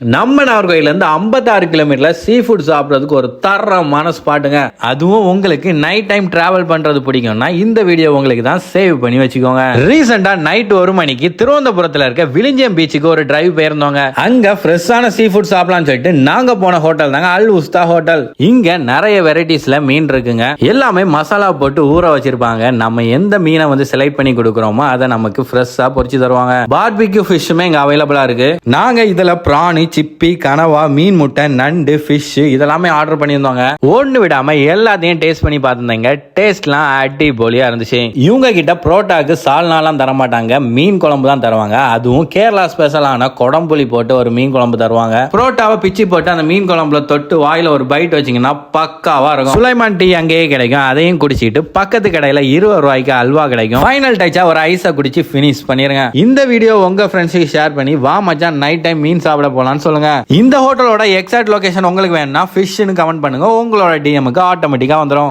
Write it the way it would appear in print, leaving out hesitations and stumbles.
நம்ம நாகர்கோயிலேருந்து 56 கிலோமீட்டர்ல sea food சாப்பிட்றதுக்கு ஒரு தரமான ஸ்பாட்டுங்க. அதுவும் உங்களுக்கு நைட் டைம் டிராவல் பண்றது பிடிக்கும்னா இந்த வீடியோ உங்களுக்கு தான் சேவ் பண்ணி வச்சுக்கோங்க. ரீசெண்டா நைட் 1 மணிக்கு திருவனந்தபுரத்துல இருக்க விழிஞ்சியம் பீச்சுக்கு ஒரு டிரைவ் போயிருந்தோங்க. அங்க ஃப்ரெஷ்ஷான சீ ஃபுட் சாப்பிடலாம்னு சொல்லிட்டு நாங்க போன ஹோட்டல் தாங்க அல் உஸ்தா ஹோட்டல். இங்க நிறைய வெரைட்டிஸ்ல மீன் இருக்குங்க. எல்லாமே மசாலா போட்டு ஊற வச்சிருப்பாங்க. நம்ம எந்த மீனை வந்து செலக்ட் பண்ணி கொடுக்குறோமோ அதை நமக்கு ஃப்ரெஷ்ஷா பொரிச்சு தருவாங்க. பார்பிக்யூ ஃபிஷ்ஷுமே இங்க அவைலபிளா இருக்கு. நாங்க இதுல பிராணி, சிப்பி, கனவா, மீன் முட்டை, நண்டு, ஃபிஷ் இதெல்லாமே ஆர்டர் பண்ணியிருந்தோங்க. ஒண்ணு விடாம எல்லாத்தையும் டேஸ்ட் பண்ணி பார்த்துருந்தேங்க. டேஸ்ட்லாம் அடிபொலியா இருந்துச்சு. இவங்க கிட்ட புரோட்டாக்கு சால்னாலாம் தர மாட்டாங்க, மீன் குழம்பு தான் தருவாங்க. அதுவும் கேரளா ஸ்பெஷலான கொடம்புளி போட்டு ஒரு மீன் குழம்பு தருவாங்க. புரோட்டாவை பிச்சு போட்டு அந்த மீன் குழம்புல தொட்டு வாயில ஒரு பைட் வச்சிங்கன்னா பக்காவா இருக்கும். சுலைமான் டீ அங்கேயே கிடைக்கும். அதையும் குடிச்சிட்டு பக்கத்து கடையில 20 ரூபாய்க்கு அல்வா கிடைக்கும். ஃபைனல் டச்சா ஒரு ஐஸை குடிச்சு ஃபினிஷ் பண்ணிருங்க. இந்த வீடியோ உங்க ஃப்ரெண்ட்ஸுக்கு ஷேர் பண்ணி வா மச்சான் நைட் டைம் மீன் சாப்பிட போலாம் சொல்லுங்க. இந்த ஹோட்டலோட எக்ஸாக்ட் லொகேஷன் உங்களுக்கு வேணும்னா ஃபிஷ்னு கமெண்ட் பண்ணுங்க. உங்களோட டிஎம்க்கு ஆட்டோமேட்டிக்கா வந்துடும்.